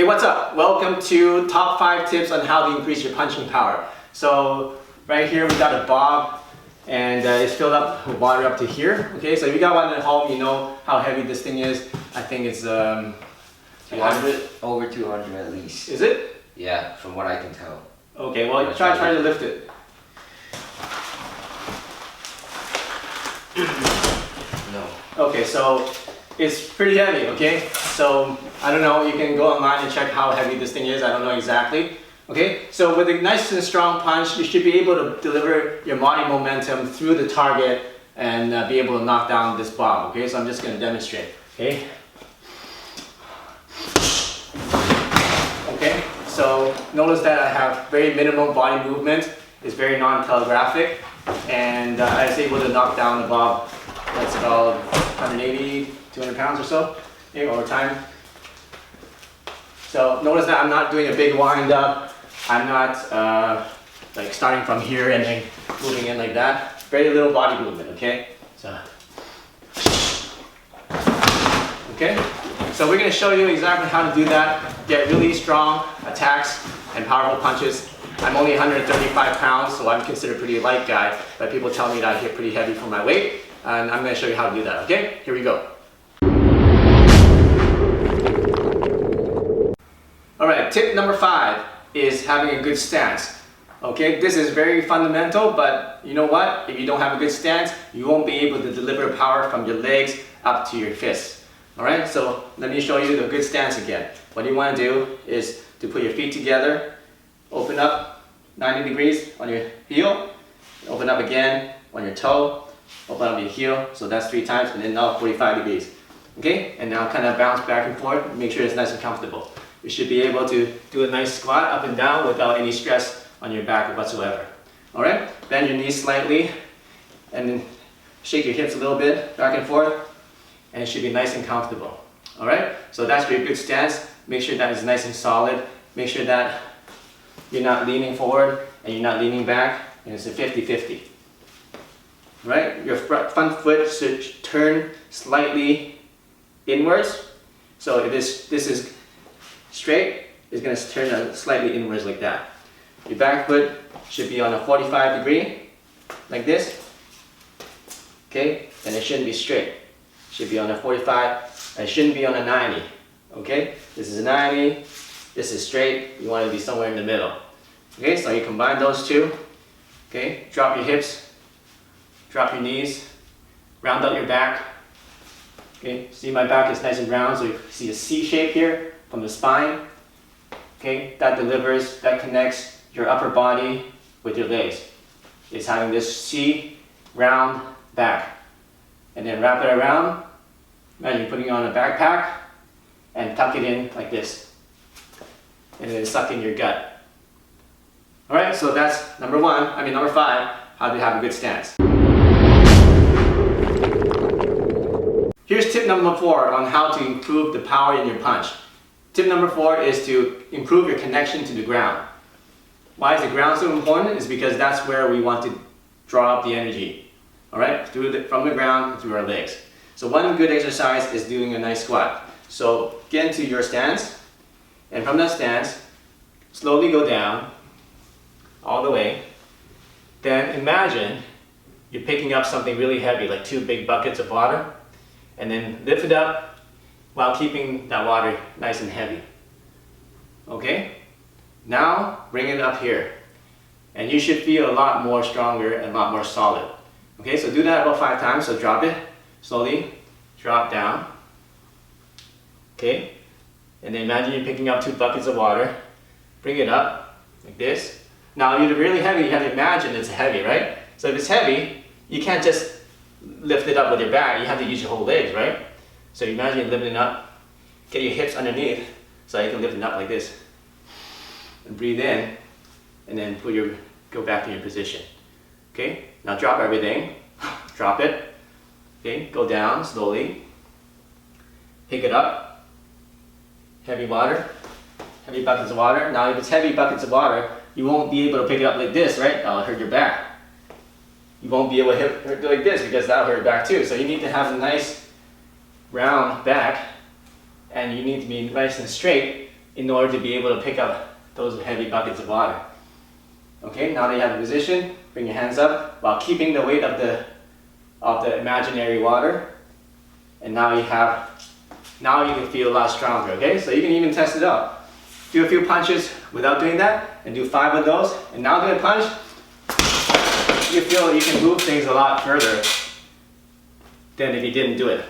what's up? Welcome to top 5 tips on how to increase your punching power. So right here we got a bob and it's filled up with water up to here. Okay, so if you got one at home, you know how heavy this thing is. I think it's 200, over 200 at least. Is it? Yeah, from what I can tell. Okay, well try to lift it. No. Okay, so it's pretty heavy, okay? So, I don't know, you can go online and check how heavy this thing is, I don't know exactly. Okay, so with a nice and strong punch, you should be able to deliver your body momentum through the target and be able to knock down this bob, okay? So I'm just going to demonstrate, okay? Okay, so notice that I have very minimal body movement, it's very non-telegraphic, and I was able to knock down the bob. That's about 180, 200 pounds or so, okay, over time. So notice that I'm not doing a big wind up. I'm not like starting from here and then moving in like that. Very little body movement, okay? So, okay? So we're gonna show you exactly how to do that. Get really strong attacks and powerful punches. I'm only 135 pounds, so I'm considered a pretty light guy, but people tell me that I hit pretty heavy for my weight. And I'm going to show you how to do that, okay? Here we go. Alright, tip number 5 is having a good stance. Okay, this is very fundamental, but you know what? If you don't have a good stance, you won't be able to deliver power from your legs up to your fists. Alright, so let me show you the good stance again. What you want to do is to put your feet together, open up 90 degrees on your heel, open up again on your toe, open up your heel, so that's 3 times, and then now 45 degrees. Okay, and now kind of bounce back and forth, make sure it's nice and comfortable. You should be able to do a nice squat up and down without any stress on your back whatsoever. Alright, bend your knees slightly, and then shake your hips a little bit, back and forth, and it should be nice and comfortable. Alright, so that's your good stance. Make sure that is nice and solid. Make sure that you're not leaning forward and you're not leaning back, and it's a 50-50. Right? Your front foot should turn slightly inwards. So if this is straight, it's going to turn slightly inwards like that. Your back foot should be on a 45 degree, like this. Okay? And it shouldn't be straight. It should be on a 45, and it shouldn't be on a 90. Okay? This is a 90, this is straight, you want to be somewhere in the middle. Okay? So you combine those two. Okay? Drop your hips. Drop your knees, round out your back. Okay, see my back is nice and round, so you see a C shape here from the spine. Okay, that delivers, that connects your upper body with your legs. It's having this C round back. And then wrap it around. Imagine putting on a backpack and tuck it in like this. And then suck in your gut. Alright, so that's number 5, how to have a good stance. Here's tip number 4 on how to improve the power in your punch. Tip number 4 is to improve your connection to the ground. Why is the ground so important? It's because that's where we want to draw up the energy. Alright, from the ground through our legs. So one good exercise is doing a nice squat. So get into your stance, and from that stance, slowly go down, all the way. Then imagine you're picking up something really heavy, like 2 big buckets of water. And then lift it up while keeping that water nice and heavy. Okay? Now bring it up here. And you should feel a lot more stronger and a lot more solid. Okay, so do that about 5 times. So drop it slowly, drop down. Okay? And then imagine you're picking up 2 buckets of water. Bring it up like this. Now if you're really heavy, you have to imagine it's heavy, right? So if it's heavy, you can't just lift it up with your back, you have to use your whole legs, right? So imagine you're lifting it up, get your hips underneath so you can lift it up like this. And breathe in, and then go back to your position. Okay, now drop everything, drop it. Okay, go down slowly, pick it up, heavy water, heavy buckets of water. Now if it's heavy buckets of water, you won't be able to pick it up like this, right? That'll hurt your back. You won't be able to hit it like this because that'll hurt your back too. So you need to have a nice round back, and you need to be nice and straight in order to be able to pick up those heavy buckets of water. Okay, now that you have the position, bring your hands up while keeping the weight of the imaginary water. And now you can feel a lot stronger, okay? So you can even test it out. Do a few punches without doing that, and do 5 of those, and now do a punch. You feel you can move things a lot further than if you didn't do it.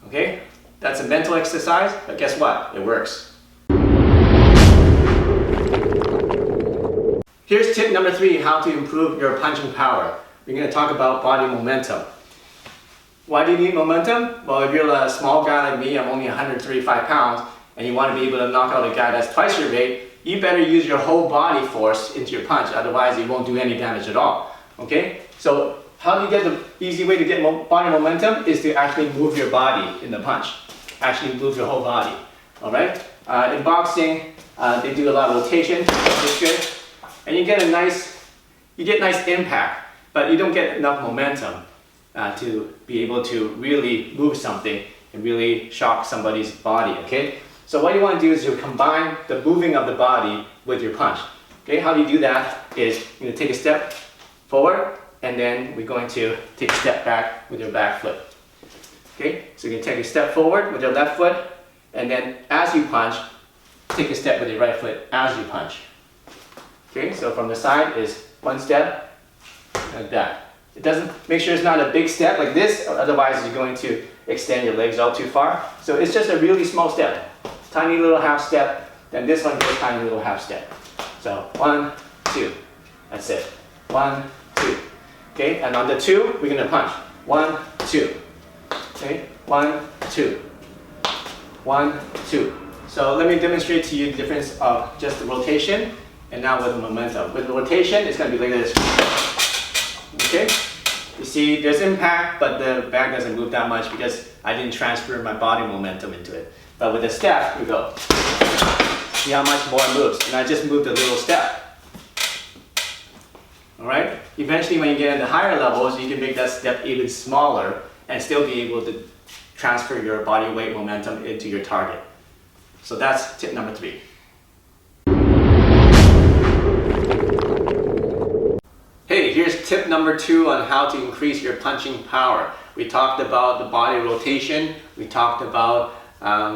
Okay? That's a mental exercise, but guess what? It works. Here's tip number 3, how to improve your punching power. We're going to talk about body momentum. Why do you need momentum? Well, if you're a small guy like me, I'm only 135 pounds, and you want to be able to knock out a guy that's twice your weight, you better use your whole body force into your punch, otherwise it won't do any damage at all. Okay? So how do you get the easy way to get body momentum is to actually move your body in the punch. Actually move your whole body. Alright? In boxing, they do a lot of rotation, which is good. And you get nice impact, but you don't get enough momentum to be able to really move something and really shock somebody's body, okay? So what you want to do is you combine the moving of the body with your punch. Okay, how do you do that is you're going to take a step forward, and then we're going to take a step back with your back foot. Okay, so you're going to take a step forward with your left foot, and then as you punch, take a step with your right foot as you punch. Okay, so from the side is 1 step, like that. It doesn't, make sure it's not a big step like this, otherwise you're going to extend your legs out too far. So it's just a really small step. Tiny little half step, then this one goes tiny little half step. So 1, 2, that's it. 1, 2. Okay, and on the 2, we're gonna punch. 1, 2. Okay, 1, 2. 1, 2. So let me demonstrate to you the difference of just the rotation and now with the momentum. With the rotation, it's gonna be like this. Okay, you see there's impact, but the bag doesn't move that much because I didn't transfer my body momentum into it. But with the step, we go. See how much more it moves. And I just moved a little step. Alright? Eventually when you get into higher levels, you can make that step even smaller and still be able to transfer your body weight momentum into your target. So that's tip number 3. Hey, here's tip number 2 on how to increase your punching power. We talked about the body rotation. We talked about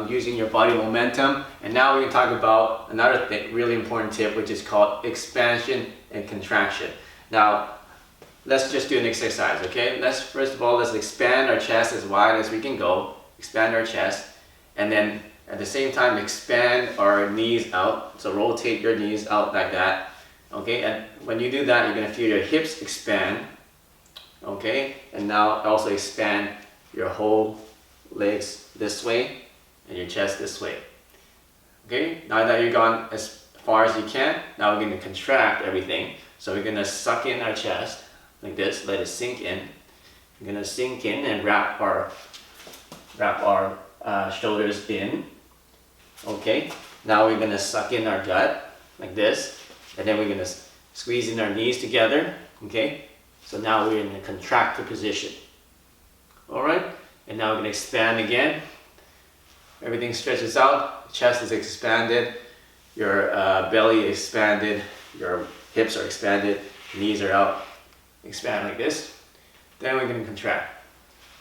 using your body momentum, and now we're going to talk about another really important tip, which is called expansion and contraction. Now let's just do an exercise, okay? First of all, let's expand our chest as wide as we can go, expand our chest, and then at the same time expand our knees out. So rotate your knees out like that, okay? And when you do that, you're going to feel your hips expand, okay? And now also expand your whole legs this way and your chest this way. Okay, now that you've gone as far as you can, now we're going to contract everything. So we're going to suck in our chest like this, let it sink in. We're going to sink in and wrap our shoulders in. Okay, now we're going to suck in our gut like this, and then we're going to squeeze in our knees together. Okay, so now we're in a contracted position. Alright, and now we're going to expand again. Everything stretches out, chest is expanded, your belly expanded, your hips are expanded, knees are out, expand like this. Then we're going to contract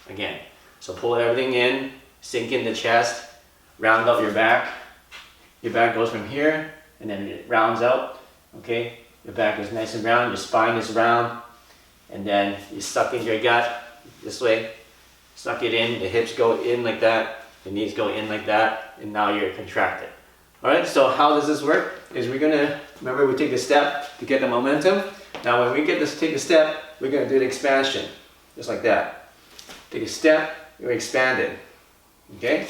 again. So pull everything in, sink in the chest, round up your back. Your back goes from here and then it rounds out. Okay, your back is nice and round, your spine is round, and then you suck in your gut this way, suck it in, the hips go in like that. The knees go in like that, and now you're contracted. Alright, so how does this work? Is we're gonna, remember we take a step to get the momentum. Now when we take a step, we're gonna do the expansion, just like that. Take a step, you're expanded. Okay?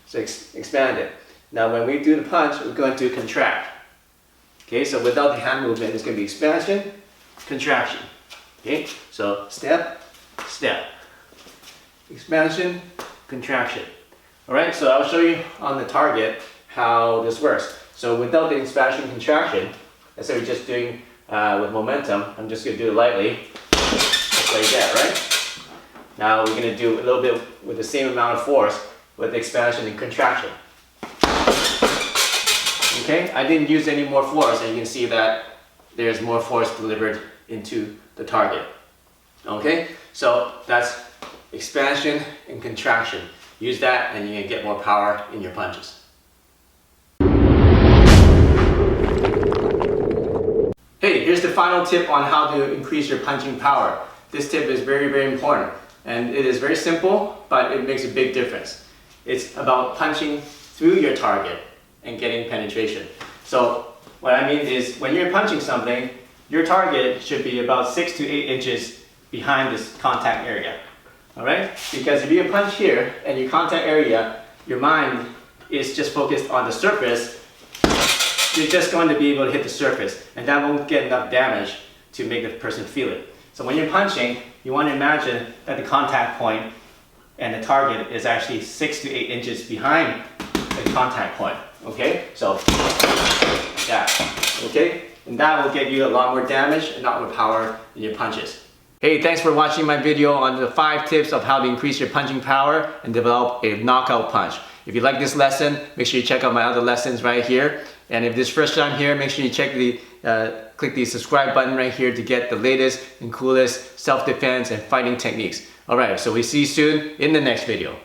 So expand it. Now when we do the punch, we're going to contract. Okay, so without the hand movement, it's gonna be expansion, contraction. Okay, so step, step. Expansion, contraction. Alright, so I'll show you on the target how this works. So without the expansion contraction, let's say we're just doing with momentum, I'm just going to do it lightly, just like that, right? Now we're going to do a little bit with the same amount of force with expansion and contraction. Okay, I didn't use any more force, and you can see that there's more force delivered into the target. Okay, so that's expansion and contraction. Use that and you can get more power in your punches. Hey, here's the final tip on how to increase your punching power. This tip is very, very important. And it is very simple, but it makes a big difference. It's about punching through your target and getting penetration. So what I mean is when you're punching something, your target should be about 6 to 8 inches behind this contact area. All right? Because if you punch here and your contact area, your mind is just focused on the surface, you're just going to be able to hit the surface, and that won't get enough damage to make the person feel it. So when you're punching, you want to imagine that the contact point and the target is actually 6 to 8 inches behind the contact point. Okay? So, like that. Okay? And that will get you a lot more damage and a lot more power in your punches. Hey, thanks for watching my video on the 5 tips of how to increase your punching power and develop a knockout punch. If you like this lesson, make sure you check out my other lessons right here. And if this is first time here, make sure you click the subscribe button right here to get the latest and coolest self-defense and fighting techniques. Alright, so we see you soon in the next video.